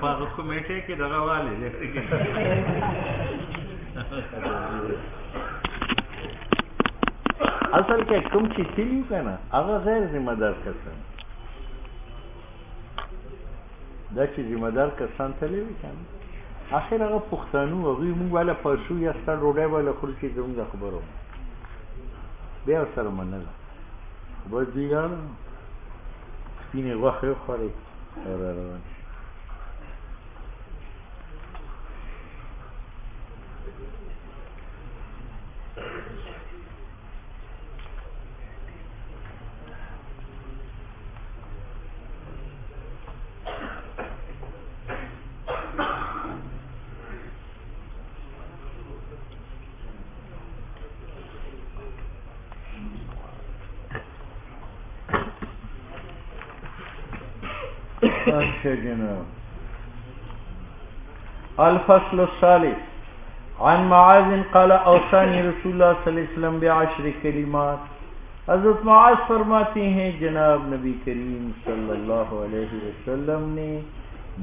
پاک کمیٹے کی دغه والے اصل کې کوم چې تلیو کنه هغه غیر ذمہ دار کسان دا چې ذمہ دار کسان تلیو کنه اخر هغه پښتنو هغوی موږ والا پرسو یا ستا ډوډۍ والا خورو چې زموږ د خبرو بیا ورسره منله بس دوی لاړه سپینې غوښې وخوړې او را روان شي الفصل الثالث عن معاذ قال اوصاني رسول الله صلی اللہ علیہ وسلم بعشر کلمات. حضرت معاذ فرماتے ہیں جناب نبی کریم صلی اللہ علیہ وسلم نے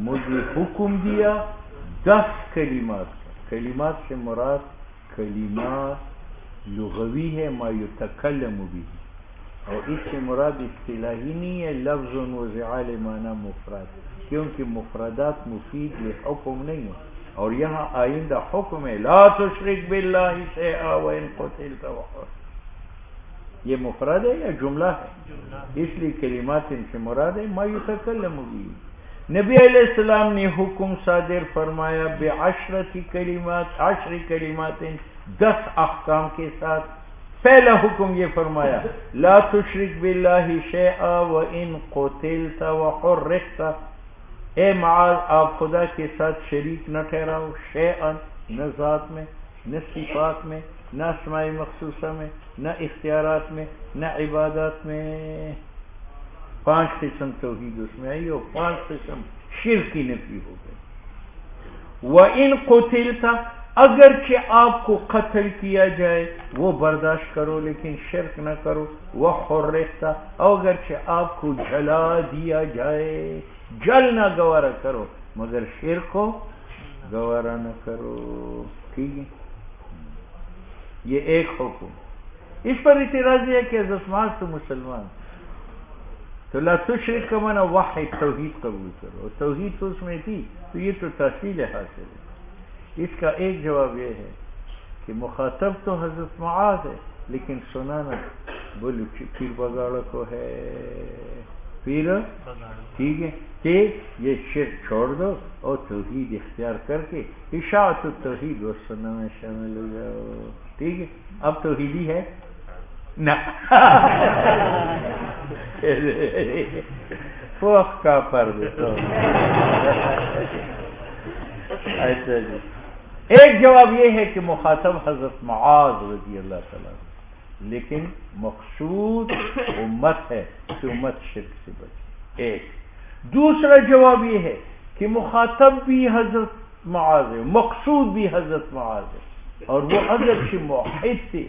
مجھے حکم دیا 10 کلمات کا. کلمات سے مراد کلمات لغوی ہے ما یتکلم بھی، اور اس سے مراد اصطلاحی نہیں ہے لفظ و زعال معنی مفرد، کیونکہ مفردات مفید یہ حکم نہیں ہے. اور یہاں آئندہ حکم ہے لا تشرک باللہ شیئا وان قتلت وحر. یہ مفرد ہے یا جملہ ہے؟ اس لیے کلمات ان سے مراد ہے ما یتکلم بھی. نبی علیہ السلام نے حکم صادر فرمایا بعشرۃ کلمات، 10 کلمات 10 احکام کے ساتھ. پہلا حکم یہ فرمایا لا تشرک باللہ شیئا وان قتلت وحرقت. اے معاذ آپ خدا کے ساتھ شریک نہ ٹھہراؤ، شیئا نہ ذات میں، نہ صفات میں، نہ اسماء مخصوصہ میں، نہ اختیارات میں، نہ عبادات میں. 5 قسم توحید اس میں آئی اور 5 قسم شرک کی نفی ہو گئی. وَإِن قُتِلْتَ اگرچہ آپ کو قتل کیا جائے وہ برداشت کرو لیکن شرک نہ کرو. وَحُرِّقْتَ اگرچہ آپ کو جلا دیا جائے جلنا گوارا کرو مگر شرک کو گوارا نہ کرو. ٹھیک ہے، یہ ایک حکم. اس پر اعتراض ہے کہ حضرت معاذ تو مسلمان تو لا تشرک کا معنی واحد توحید قبول کرو، اور توحید تو اس میں تھی تو یہ تو تحصیل حاصل ہے. اس کا ایک جواب یہ ہے کہ مخاطب تو حضرت معاذ ہے لیکن سنانا بولو پیر بگاڑ کو ہے. پیر ٹھیک ہے کہ یہ شرک چھوڑ دو اور توحید اختیار کر کے اشاعت التوحید و سنہ میں شامل ہو جاؤ. ٹھیک ہے، اب توحیدی ہے نہ فوق کا پرد. اچھا جی، ایک جواب یہ ہے کہ مخاطب حضرت معاذ رضی اللہ تعالیٰ لیکن مقصود امت ہے کہ امت شرک سے بچے. ایک دوسرا جواب یہ ہے کہ مخاطب بھی حضرت معاذ ہے، مقصود بھی حضرت معاذ ہے، اور وہ اگرچہ موحد تھے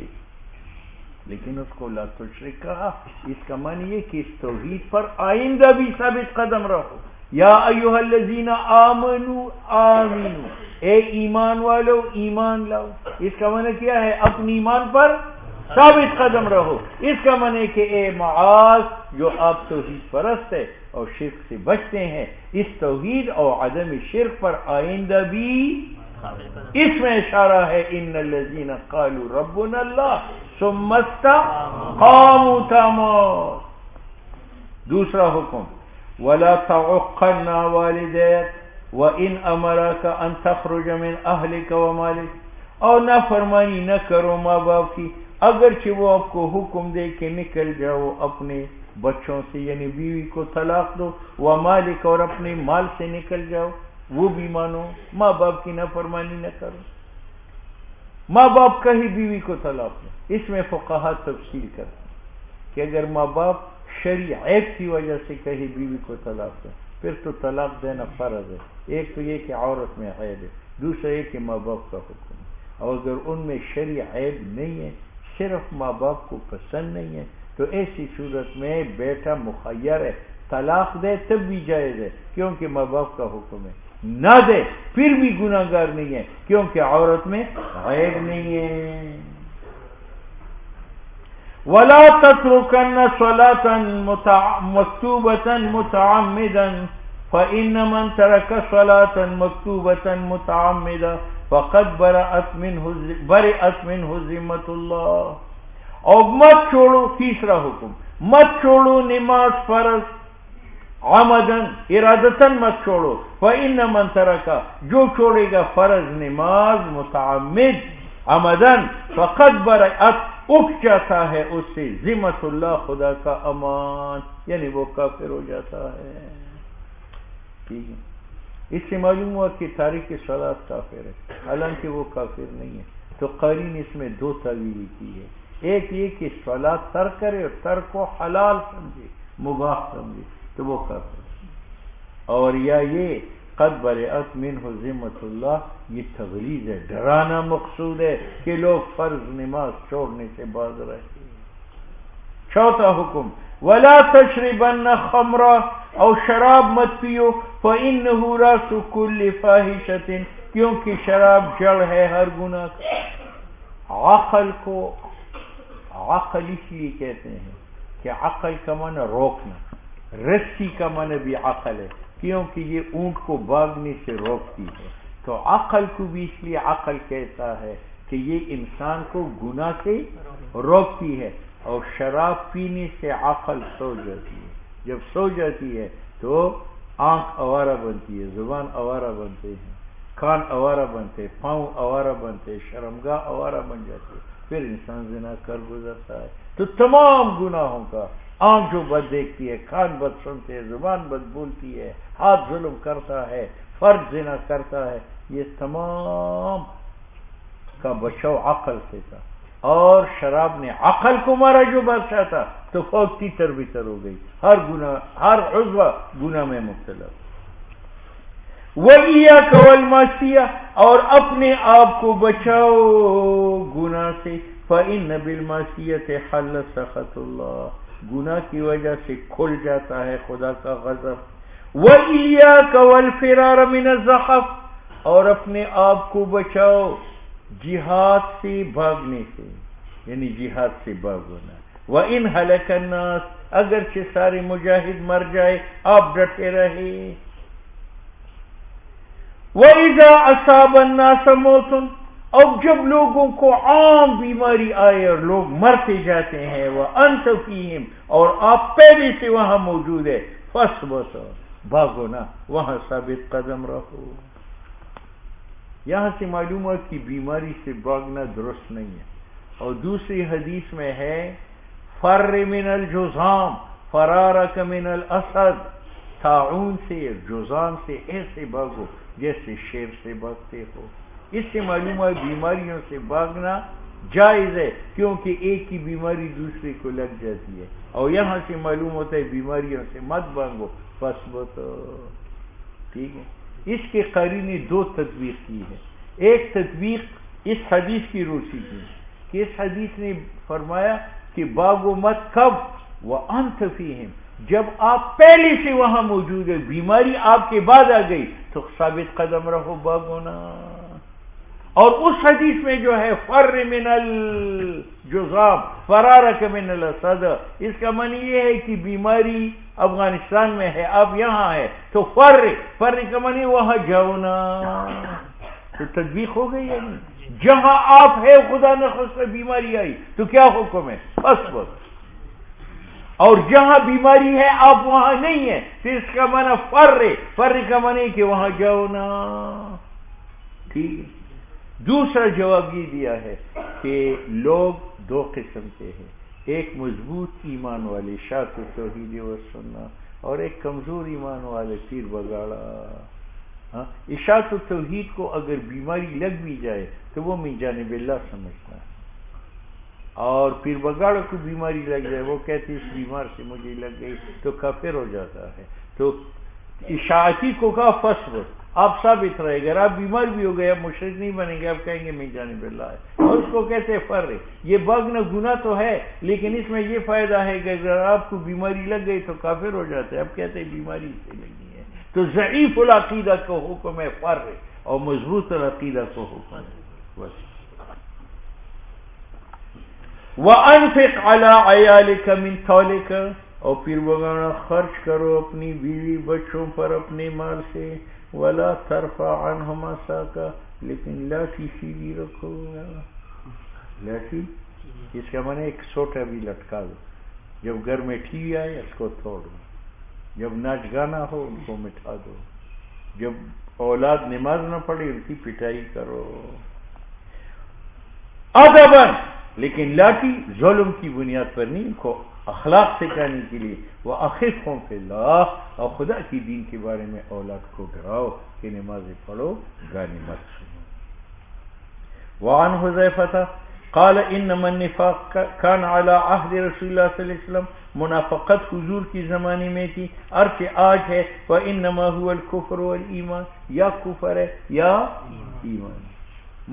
لیکن اس کو لا تشرک کہا. اس کا معنی یہ کہ اس توحید پر آئندہ بھی ثابت قدم رہو. یا ایھا الذین آمنوا آمنوا، اے ایمان والو ایمان لاؤ. اس کا معنی کیا ہے؟ اپنے ایمان پر ثابت قدم رہو. اس کا معنی کہ اے معاذ جو آپ توحید پرست ہے اور شرک سے بچتے ہیں، اس توحید اور عدم شرک پر آئندہ بھی. اس میں اشارہ ہے ان الذین قالوا ربنا اللہ ثم استقاموا تمام. دوسرا حکم ولا تعقن والدیک وان امرك ان تخرج من اهلك ومالك، اور نافرمانی نہ کرو ماں باپ کی اگرچہ وہ آپ کو حکم دے کہ نکل جاؤ اپنے بچوں سے، یعنی بیوی کو طلاق دو، ومالک اور اپنے مال سے نکل جاؤ، وہ بھی مانو. ماں باپ کی نافرمانی نہ کرو. ماں باپ کا ہی بیوی کو طلاق دو. اس میں فقہا تفصیل کرتے ہیں کہ اگر ماں باپ شرعی عیب کی وجہ سے کہیں بیوی کو طلاق دے پھر تو طلاق دینا فرض ہے. ایک تو یہ کہ عورت میں عیب ہے، دوسرا یہ کہ ماں باپ کا حکم ہے. اور اگر ان میں شرعی عیب نہیں ہے، صرف ماں باپ کو پسند نہیں ہے، تو ایسی صورت میں بیٹا مخیر ہے، طلاق دے تب بھی جائز ہے کیونکہ ماں باپ کا حکم ہے. نہ دے پھر بھی گناہگار نہیں ہے، کیونکہ عورت میں عیب نہیں ہے۔ وَلَا تَتْرُكَنَّ صَلَاةً مَكْتُوبَةً مُتَعَمِّدًا فَإِنَّ مَنْ تَرَكَ صَلَاةً مَكْتُوبَةً مُتَعَمِّدًا فَقَدْ بَرِئَتْ مِنْهُ ذِمَّةُ اللَّهِ۔ اور مت چھوڑو، تیسرا حکم، مت چھوڑو نماز فرض عمدن ارادتن مت چھوڑو، فَإِنَّ مَنْ تَرَكَ جو چھوڑے گا فرض نماز متعمد عمدن فقد برئت اٹھ جاتا ہے اس سے ذمۃ اللہ خدا کا امان، یعنی وہ کافر ہو جاتا ہے۔ ٹھیک ہے، اس سے معلوم ہوا کہ تارک صلاۃ کافر ہے، حالانکہ وہ کافر نہیں ہے۔ تو قاری نے اس میں دو تعویلیں کی ہے، ایک یہ کہ صلاۃ ترک کرے اور ترک کو حلال سمجھے، مباح سمجھے تو وہ کافر ہے، اور یا یہ قد برئت منہ ذمۃ اللہ، یہ تغلیظ ہے، ڈرانا مقصود ہے کہ لوگ فرض نماز چھوڑنے سے باز رہے۔ چوتھا حکم، ولا تشربن خمرا، اور شراب مت پیو، فإنہ رأس کل فاحشۃ، کیونکہ شراب جڑ ہے ہر گناہ کا۔ عقل کو عقل اس لیے کہتے ہیں کہ عقل کا معنی روکنا، رسی کا معنی بھی عقل ہے، کیونکہ یہ اونٹ کو بھاگنے سے روکتی ہے، تو عقل کو بھی اس لیے عقل کہتا ہے کہ یہ انسان کو گناہ سے روکتی ہے، اور شراب پینے سے عقل سو جاتی ہے، جب سو جاتی ہے تو آنکھ آوارہ بنتی ہے، زبان آوارہ بنتے ہیں، کان آوارہ بنتے، پاؤں آوارہ بنتے، شرمگاہ آوارہ بن جاتی ہے، پھر انسان زنا کر گزرتا ہے۔ تو تمام گناہوں کا، آنکھ جو بد دیکھتی ہے، کان بد سنتے ہیں، زبان بد بولتی ہے، ہاتھ ظلم کرتا ہے، فرد زنا کرتا ہے، یہ تمام کا بچاؤ عقل سے تھا، اور شراب نے عقل کو مارا جو بادشاہ تھا، تو فوج تیتر بتر ہو گئی، ہر گناہ، ہر عضو گناہ میں مبتلا۔ وَإِيَّاكَ وَالْمَعْصِيَةَ، اور اپنے آپ کو بچاؤ گناہ سے، فَإِنَّ بِالْمَعْصِيَةِ حَلَّ سَخَطُ اللَّهِ، گناہ کی وجہ سے کھل جاتا ہے خدا کا غضب۔ وَإِيَّاكَ وَالْفِرَارَ مِنَ الزَّحَفِ، اور اپنے آپ کو بچاؤ جہاد سے بھاگنے سے، یعنی جہاد سے بھاگنا۔ وَإِنْ هَلَكَ النَّاسُ، اگرچہ سارے مجاہد مر جائے آپ ڈٹے رہے۔ وَإِذَا أَصَابَ النَّاسَ مَوْتٌ، اب جب لوگوں کو عام بیماری آئے اور لوگ مرتے جاتے ہیں، وَأَنْتَ فِيهِمْ، اور آپ پہلے سے وہاں موجود ہے، فَاصْبِرْ، بھاگو نا، وہاں ثابت قدم رہو۔ یہاں سے معلوم ہوا کہ بیماری سے بھاگنا درست نہیں ہے، اور دوسری حدیث میں ہے فَرِّ مِنَ الْجُذَامِ فَرَارَكَ مِنَ الْأَسَدِ، طاعون سے، جذام سے ایسے بھاگو جیسے شیر سے بھاگتے ہو۔ اس سے معلوم ہے بیماریوں سے بھاگنا جائز ہے، کیونکہ ایک کی بیماری دوسرے کو لگ جاتی ہے، اور یہاں سے معلوم ہوتا ہے بیماریوں سے مت بھاگو، فَاصْبِرْ۔ ٹھیک ہے، اس کے قاری نے دو تطبیق کی ہے، ایک تطبیق اس حدیث کی روشنی کی کہ اس حدیث نے فرمایا کہ باغ و مت کب، وَأَنْتَ فِيهِمْ، جب آپ پہلے سے وہاں موجود ہے، بیماری آپ کے بعد آ گئی تو ثابت قدم رہو، باغونا۔ اور اس حدیث میں جو ہے فَرِّ مِنَ الْجُذَامِ فَرَارَكَ مِنَ الْأَسَدِ، اس کا معنی یہ ہے کہ بیماری افغانستان میں ہے، اب یہاں ہے تو فر کا معنی وہاں جاؤ نا، تو تطبیق ہو گئی ہے نہیں، جہاں آپ ہے خدا نخواستہ بیماری آئی تو کیا حکم ہے، بس، اور جہاں بیماری ہے آپ وہاں نہیں ہے تو اس کا معنی فر کا معنی کہ وہاں جاؤ نا۔ ٹھیک ہے، دوسرا جواب یہ دیا ہے کہ لوگ دو قسم کے ہیں، ایک مضبوط ایمان والے شاط توحید و سنت، اور ایک کمزور ایمان والے پیر بگاڑا۔ اشاعت توحید کو اگر بیماری لگ بھی جائے تو وہ من جانب اللہ سمجھتا ہے، اور پیر بگاڑوں کو بیماری لگ جائے وہ کہتے اس بیمار سے مجھے لگ گئی تو کافر ہو جاتا ہے۔ تو اشاعتی کو کہا فصبر، آپ ثابت رہے، اگر آپ بیمار بھی ہو گئے آپ مشرک نہیں بنیں گے، آپ کہیں گے من جانب اللہ ہے، اور اس کو کہتے ہیں فر۔ یہ بغنا گناہ تو ہے لیکن اس میں یہ فائدہ ہے کہ اگر آپ کو بیماری لگ گئی تو کافر ہو جاتے ہیں، آپ کہتے ہیں بیماری سے لگی ہے تو ضعیف العقیدہ کو حکم ہے فر اور مضبوط العقیدہ کو حکم ہے بس. وَأَنفِقْ عَلَىٰ عَيَالِكَ مِنْ طَوْلِكَ اور پھر وغیرہ خرچ کرو اپنی بیوی بچوں پر اپنے مال سے. وَلَا تَرْفَعْ عَنْهُمْ عَصَاكَ لیکن لاٹھی سیدھی رکھو. لاٹھی اس کا معنی ایک سوٹا بھی لٹکا دو. جب گھر میں ٹی وی آئے اس کو توڑو. جب ناچ گانا ہو ان کو مٹھا دو. جب اولاد نماز نہ پڑھے ان کی پٹائی کرو. ادباً لیکن لاٹھی ظلم کی بنیاد پر نہیں، ان کو اخلاق سکھانے کے لیے. وَأَخِفْهُمْ فِي اللَّهِ اور خدا کی دین کے بارے میں اولاد کو ڈراؤ کہ نمازیں پڑھو گانے مت سنو. وعن حذیفہ قال انما النفاق كان على عهد رسول اللہ صلی اللہ علیہ وسلم منافقت حضور کی زمانے میں تھی، عرف آج ہے. وانما هو الكفر والایمان یا کفر ہے یا ایمان.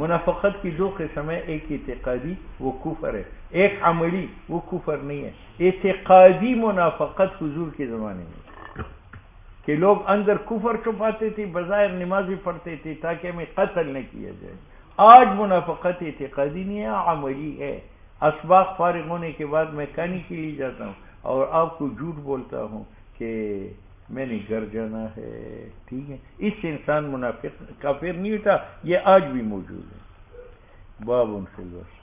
منافقت کی دو قسم ہے، ایک اعتقادی وہ کفر ہے، ایک عملی وہ کفر نہیں ہے. اعتقادی منافقت حضور کے زمانے میں کہ لوگ اندر کفر چھپاتے تھے، بظاہر نماز بھی پڑھتے تھے تاکہ ہمیں قتل نہ کیا جائے. آج منافقت اعتقادی نہیں ہے، عملی ہے. اسباق فارغ ہونے کے بعد میں کہانی کے لیے جاتا ہوں اور آپ کو جھوٹ بولتا ہوں کہ میں نے گھر جانا ہے. ٹھیک ہے، اس سے انسان منافق کافر نہیں ہوتا. یہ آج بھی موجود ہے. باب فی الوصف.